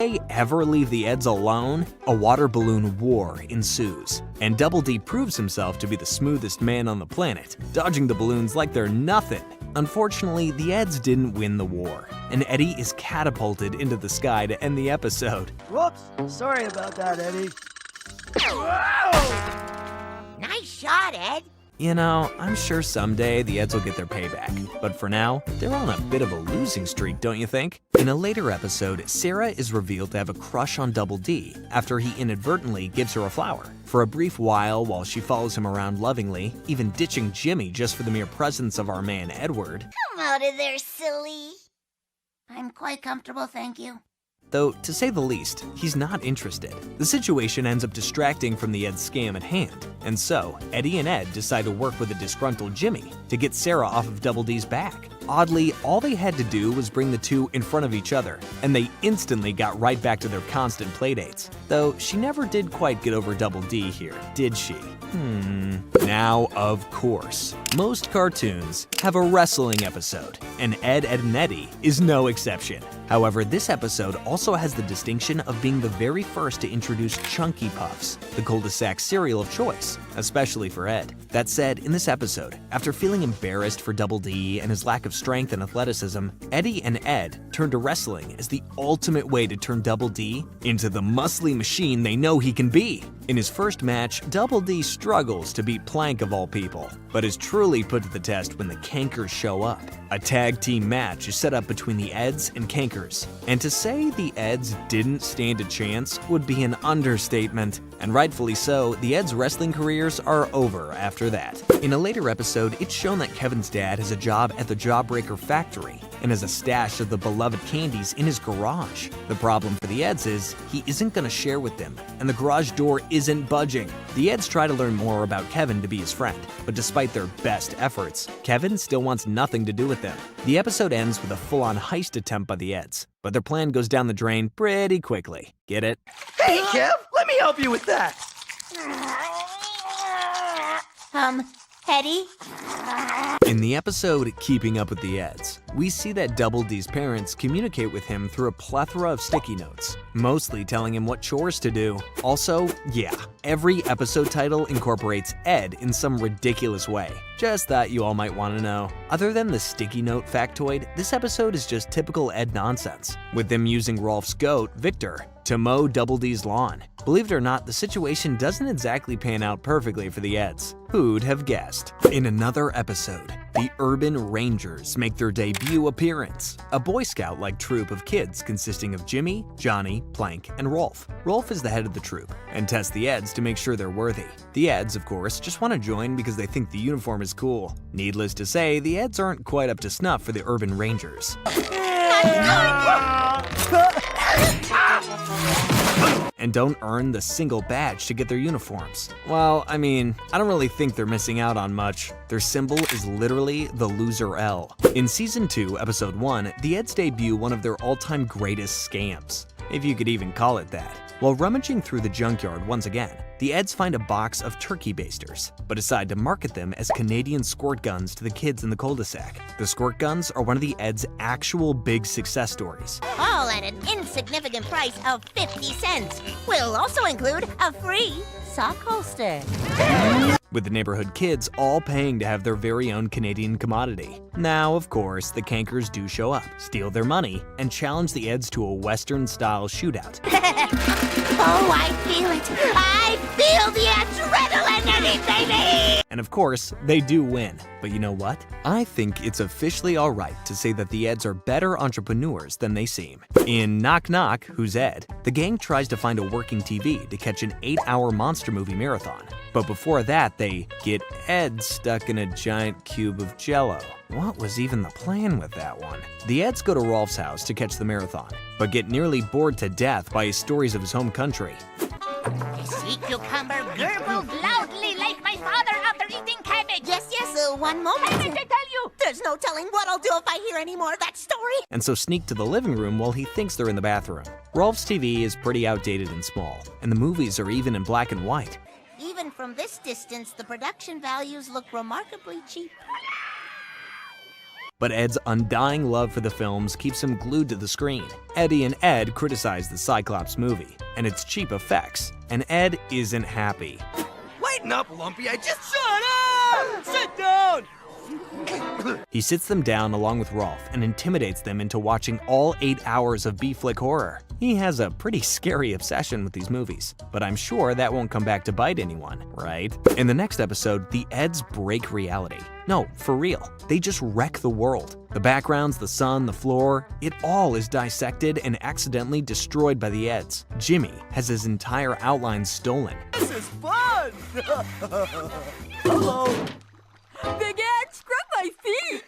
If they ever leave the Eds alone, a water balloon war ensues, and Double D proves himself to be the smoothest man on the planet, dodging the balloons like they're nothing. Unfortunately, the Eds didn't win the war, and Eddy is catapulted into the sky to end the episode. Whoops! Sorry about that, Eddy. Nice shot, Ed. You know, I'm sure someday the Eds will get their payback, but for now, they're on a bit of a losing streak, don't you think? In a later episode, Sarah is revealed to have a crush on Double D after he inadvertently gives her a flower. For a brief while she follows him around lovingly, even ditching Jimmy just for the mere presence of our man Edward. Come out of there, silly. I'm quite comfortable, thank you. Though, to say the least, he's not interested. The situation ends up distracting from the Ed scam at hand, and so Eddy and Ed decide to work with a disgruntled Jimmy to get Sarah off of Double D's back. Oddly, all they had to do was bring the two in front of each other, and they instantly got right back to their constant playdates. Though she never did quite get over Double D here, did she? Now, of course, most cartoons have a wrestling episode, and Ed, Edd and Eddy is no exception. However, this episode also has the distinction of being the very first to introduce Chunky Puffs, the Cul-de-Sac cereal of choice, especially for Ed. That said, in this episode, after feeling embarrassed for Double D and his lack of strength and athleticism, Eddy and Ed turn to wrestling as the ultimate way to turn Double D into the muscly machine they know he can be. In his first match, Double D struggles to beat Plank of all people, but is truly put to the test when the Kankers show up. A tag team match is set up between the Eds and Kankers, and to say the Eds didn't stand a chance would be an understatement. And rightfully so, the Eds' wrestling careers are over after that. In a later episode, it's shown that Kevin's dad has a job at the Jawbreaker factory and has a stash of the beloved candies in his garage. The problem for the Eds is he isn't going to share with them, and the garage door isn't budging. The Eds try to learn more about Kevin to be his friend, but despite their best efforts, Kevin still wants nothing to do with them. The episode ends with a full-on heist attempt by the Eds, but their plan goes down the drain pretty quickly. Get it? Hey, Kev, let me help you with that. Eddy? In the episode Keeping Up with the Eds, we see that Double D's parents communicate with him through a plethora of sticky notes, mostly telling him what chores to do. Also, yeah, every episode title incorporates Ed in some ridiculous way. Just thought you all might want to know. Other than the sticky note factoid, this episode is just typical Ed nonsense, with them using Rolf's goat, Victor, to mow Double D's lawn. Believe it or not, the situation doesn't exactly pan out perfectly for the Eds. Who'd have guessed? In another episode, the Urban Rangers make their debut appearance, a Boy Scout-like troop of kids consisting of Jimmy, Jonny, Plank, and Rolf. Rolf is the head of the troop and tests the Eds to make sure they're worthy. The Eds, of course, just want to join because they think the uniform is cool. Needless to say, the Eds aren't quite up to snuff for the Urban Rangers. And don't earn the single badge to get their uniforms. Well, I mean, I don't really think they're missing out on much. Their symbol is literally the loser L. In Season 2, Episode 1, the Eds debut one of their all-time greatest scams, if you could even call it that. While rummaging through the junkyard once again, the Eds find a box of turkey basters, but decide to market them as Canadian squirt guns to the kids in the cul-de-sac. The squirt guns are one of the Eds' actual big success stories. All at an insignificant price of 50 cents. We'll also include a free sock holster. With the neighborhood kids all paying to have their very own Canadian commodity. Now, of course, the Kankers do show up, steal their money, and challenge the Eds to a Western-style shootout. Oh, I feel it! I feel the adrenaline, Eddy, baby! And of course, they do win. But you know what? I think it's officially alright to say that the Eds are better entrepreneurs than they seem. In Knock Knock, Who's Ed?, the gang tries to find a working TV to catch an 8-hour monster movie marathon. But before that, they get Ed stuck in a giant cube of Jell-O. What was even the plan with that one? The Eds go to Rolf's house to catch the marathon, but get nearly bored to death by his stories of his home country. The sea cucumber gurgled loudly like my father after eating cabbage. Yes, one moment. What did I tell you? There's no telling what I'll do if I hear any more of that story. And so sneak to the living room while he thinks they're in the bathroom. Rolf's TV is pretty outdated and small, and the movies are even in black and white. Even from this distance, the production values look remarkably cheap. But Ed's undying love for the films keeps him glued to the screen. Eddy and Ed criticize the Cyclops movie and its cheap effects, and Ed isn't happy. Lighten up, Lumpy. I just shut up! Sit down! He sits them down along with Rolf and intimidates them into watching all 8 hours of B-flick horror. He has a pretty scary obsession with these movies, but I'm sure that won't come back to bite anyone, right? In the next episode, the Eds break reality. No, for real. They just wreck the world. The backgrounds, the sun, the floor, it all is dissected and accidentally destroyed by the Eds. Jimmy has his entire outline stolen. This is fun! Hello! Big Ed, scrub my feet!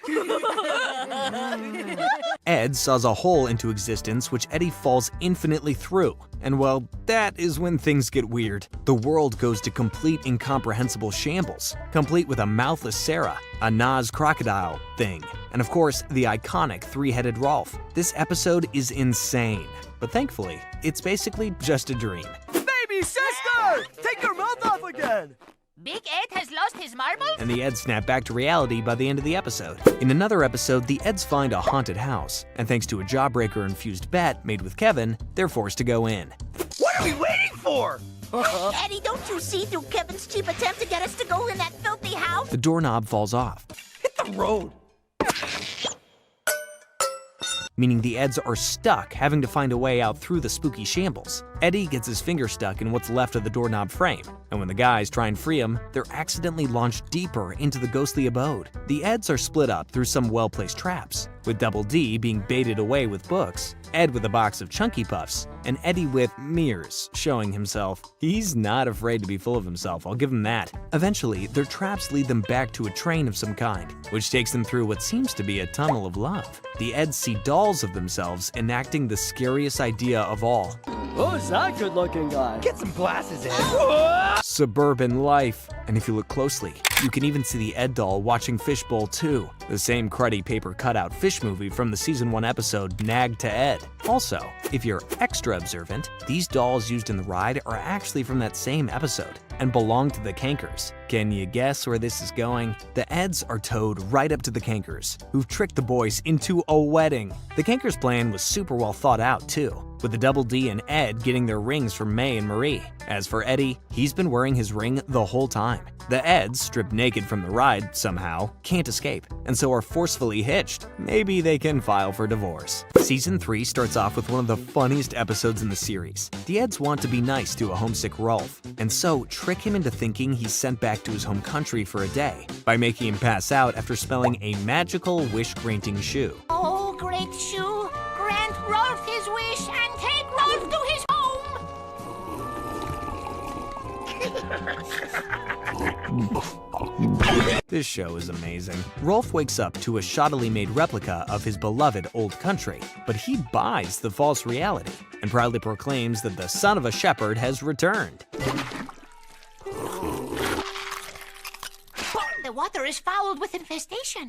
Ed saws a hole into existence which Eddy falls infinitely through. And well, that is when things get weird. The world goes to complete incomprehensible shambles, complete with a mouthless Sarah, a Nazz crocodile thing, and of course, the iconic three-headed Rolf. This episode is insane, but thankfully, it's basically just a dream. Baby sister! Take your mouth off again! Big Ed has lost his marbles? And the Eds snap back to reality by the end of the episode. In another episode, the Eds find a haunted house, and thanks to a jawbreaker-infused bet made with Kevin, they're forced to go in. What are we waiting for? Eddy, don't you see through Kevin's cheap attempt to get us to go in that filthy house? The doorknob falls off, Hit the road. meaning the Eds are stuck having to find a way out through the spooky shambles. Eddy gets his finger stuck in what's left of the doorknob frame, and when the guys try and free him, they're accidentally launched deeper into the ghostly abode. The Eds are split up through some well-placed traps, with Double D being baited away with books, Ed with a box of Chunky Puffs, and Eddy with mirrors showing himself. He's not afraid to be full of himself, I'll give him that. Eventually, their traps lead them back to a train of some kind, which takes them through what seems to be a tunnel of love. The Eds see dolls of themselves enacting the scariest idea of all. Who's that good-looking guy? Get some glasses, Ed. Suburban life. And if you look closely, you can even see the Ed doll watching Fishbowl 2, the same cruddy paper cutout fish movie from the season 1 episode Nag to Ed. Also, if you're extra observant, these dolls used in the ride are actually from that same episode and belong to the Kankers. Can you guess where this is going? The Eds are towed right up to the Kankers, who've tricked the boys into a wedding. The Kankers' plan was super well thought out too, with the Double D and Ed getting their rings from May and Marie. As for Eddy, he's been wearing his ring the whole time. The Eds, stripped naked from the ride somehow, can't escape, and so are forcefully hitched. Maybe they can file for divorce. Season 3 starts off with one of the funniest episodes in the series. The Eds want to be nice to a homesick Rolf, and so trick him into thinking he's sent back to his home country for a day by making him pass out after smelling a magical wish-granting shoe. Oh, great shoe, grant Rolf his wish and take Rolf to his home! This show is amazing. Rolf wakes up to a shoddily made replica of his beloved old country, but he buys the false reality and proudly proclaims that the son of a shepherd has returned. The water is fouled with infestation.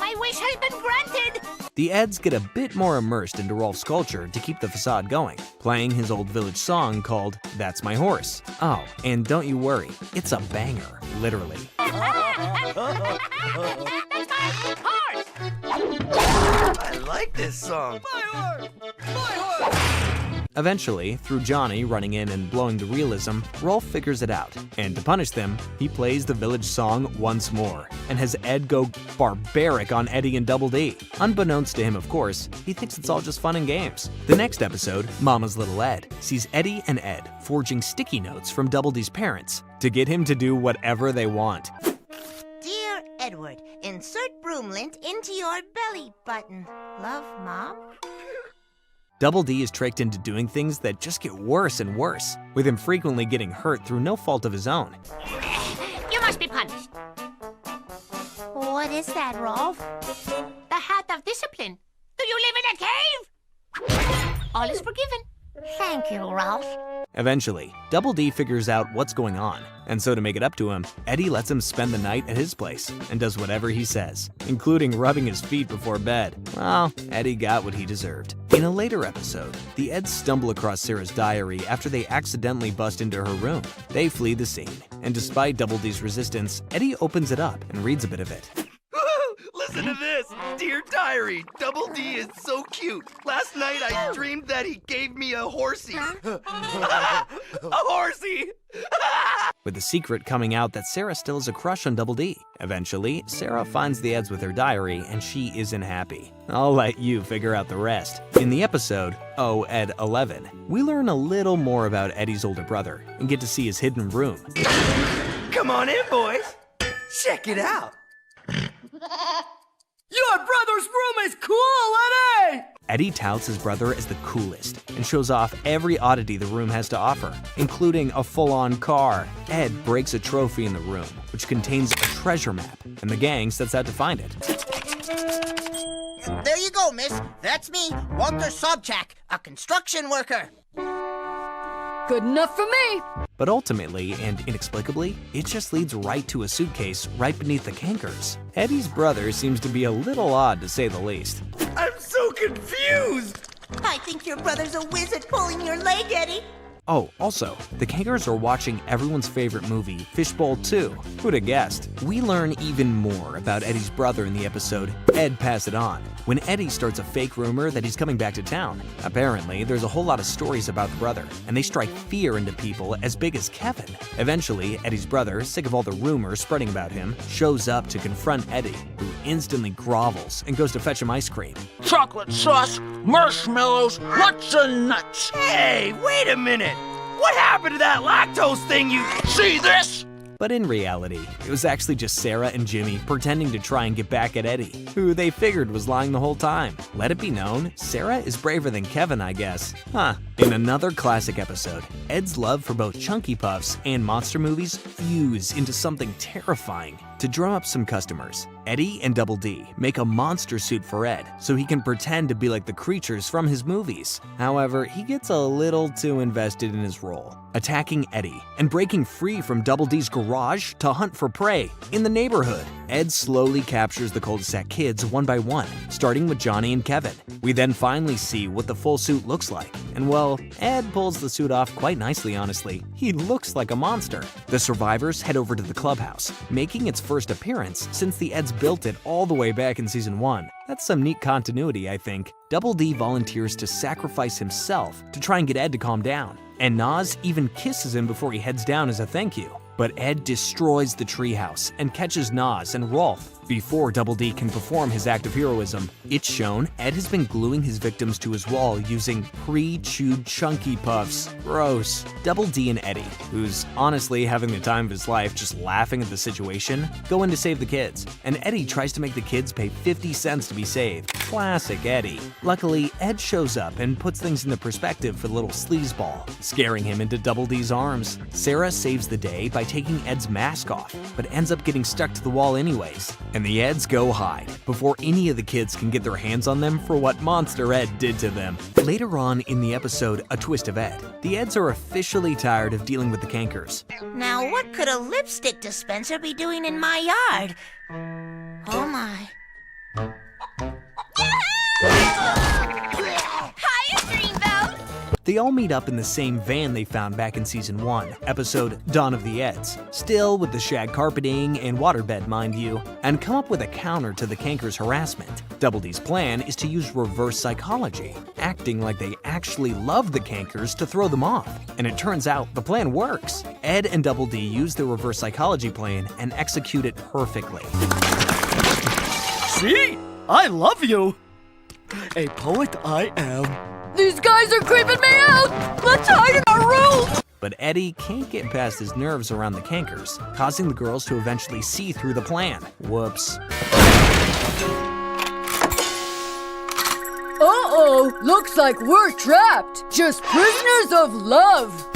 My wish has been granted! The Eds get a bit more immersed into Rolf's culture to keep the facade going, playing his old village song called That's My Horse. Oh, and don't you worry, it's a banger, literally. That's my horse! I like this song. My horse! My horse! Eventually, through Jonny running in and blowing the realism, Rolf figures it out, and to punish them, he plays the village song once more, and has Ed go barbaric on Eddy and Double D. Unbeknownst to him, of course, he thinks it's all just fun and games. The next episode, Mama's Little Ed, sees Eddy and Ed forging sticky notes from Double D's parents to get him to do whatever they want. Dear Edward, insert broom lint into your belly button. Love, Mom? Double D is tricked into doing things that just get worse and worse, with him frequently getting hurt through no fault of his own. You must be punished. What is that, Rolf? The hat of discipline. Do you live in a cave? All is forgiven. Thank you, Rolf. Eventually, Double D figures out what's going on, and so to make it up to him, Eddy lets him spend the night at his place and does whatever he says, including rubbing his feet before bed. Well, Eddy got what he deserved. In a later episode, the Eds stumble across Sarah's diary after they accidentally bust into her room. They flee the scene, and despite Double D's resistance, Eddy opens it up and reads a bit of it. Listen to this. Dear Dear Diary, Double D is so cute. Last night I dreamed that he gave me a horsey. A horsey! With the secret coming out that Sarah still has a crush on Double D. Eventually, Sarah finds the Eds with her diary and she isn't happy. I'll let you figure out the rest. In the episode, Oh, Ed 11, we learn a little more about Eddy's older brother and get to see his hidden room. Come on in, boys. Check it out. Your brother's room is cool, Eddy! Eddy touts his brother as the coolest and shows off every oddity the room has to offer, including a full-on car. Ed breaks a trophy in the room, which contains a treasure map, and the gang sets out to find it. There you go, miss. That's me, Walter Sobchak, a construction worker. Good enough for me. But ultimately, and inexplicably, it just leads right to a suitcase right beneath the Kankers. Eddy's brother seems to be a little odd, to say the least. I'm so confused. I think your brother's a wizard pulling your leg, Eddy. Oh, also, the Kankers are watching everyone's favorite movie, Fishbowl 2. Who'd have guessed? We learn even more about Eddy's brother in the episode, Ed Pass It On, when Eddy starts a fake rumor that he's coming back to town. Apparently, there's a whole lot of stories about the brother, and they strike fear into people as big as Kevin. Eventually, Eddy's brother, sick of all the rumors spreading about him, shows up to confront Eddy, who instantly grovels and goes to fetch him ice cream. Chocolate sauce, marshmallows, lots of nuts. Hey, wait a minute. What happened to that lactose thing you... See this? But in reality, it was actually just Sarah and Jimmy pretending to try and get back at Eddy, who they figured was lying the whole time. Let it be known, Sarah is braver than Kevin, I guess. Huh. In another classic episode, Ed's love for both Chunky Puffs and monster movies fuse into something terrifying. To drum up some customers, Eddy and Double D make a monster suit for Ed so he can pretend to be like the creatures from his movies. However, he gets a little too invested in his role, attacking Eddy and breaking free from Double D's garage to hunt for prey in the neighborhood. Ed slowly captures the Cul-de-Sac kids one by one, starting with Jonny and Kevin. We then finally see what the full suit looks like, and well, Ed pulls the suit off quite nicely, honestly. He looks like a monster. The survivors head over to the clubhouse, making its first appearance since the Eds built it all the way back in season 1. That's some neat continuity, I think. Double D volunteers to sacrifice himself to try and get Ed to calm down, and Nazz even kisses him before he heads down as a thank you. But Ed destroys the treehouse and catches Nazz and Rolf before Double D can perform his act of heroism. It's shown Ed has been gluing his victims to his wall using pre-chewed Chunky Puffs. Gross. Double D and Eddy, who's honestly having the time of his life just laughing at the situation, go in to save the kids, and Eddy tries to make the kids pay 50 cents to be saved. Classic Eddy. Luckily, Ed shows up and puts things into perspective for the little sleazeball, scaring him into Double D's arms. Sarah saves the day by taking Ed's mask off, but ends up getting stuck to the wall anyways. And the Eds go hide before any of the kids can get their hands on them for what Monster Ed did to them. Later on in the episode, A Twist of Ed, the Eds are officially tired of dealing with the Kankers. Now, what could a lipstick dispenser be doing in my yard? Oh my. Hiya, Dreamboat! They all meet up in the same van they found back in season 1, episode Dawn of the Eds, still with the shag carpeting and waterbed, mind you, and come up with a counter to the Kankers' harassment. Double D's plan is to use reverse psychology, acting like they actually love the Kankers to throw them off, and it turns out the plan works. Ed and Double D use the reverse psychology plan and execute it perfectly. See? I love you! A poet I am. These guys are creeping me out! Let's hide in our room! But Eddy can't get past his nerves around the Kankers, causing the girls to eventually see through the plan. Whoops. Uh-oh, looks like we're trapped. Just prisoners of love.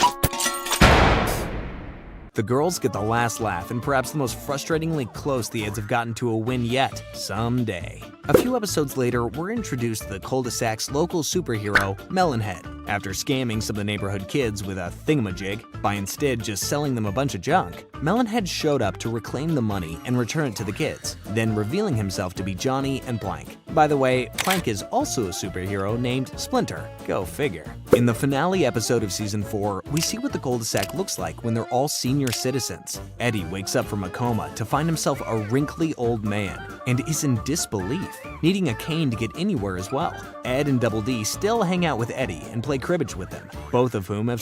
The girls get the last laugh and perhaps the most frustratingly close the Eds have gotten to a win yet, someday. A few episodes later, we're introduced to the Cul-de-Sac's local superhero, Melonhead. After scamming some of the neighborhood kids with a thingamajig by instead just selling them a bunch of junk, Melonhead showed up to reclaim the money and return it to the kids, then revealing himself to be Jonny and Plank. By the way, Plank is also a superhero named Splinter. Go figure. In the finale episode of season 4, we see what the Cul-de-Sac looks like when they're all senior citizens. Eddy wakes up from a coma to find himself a wrinkly old man, and is in disbelief, needing a cane to get anywhere as well. Ed and Double D still hang out with Eddy and play cribbage with him, both of whom have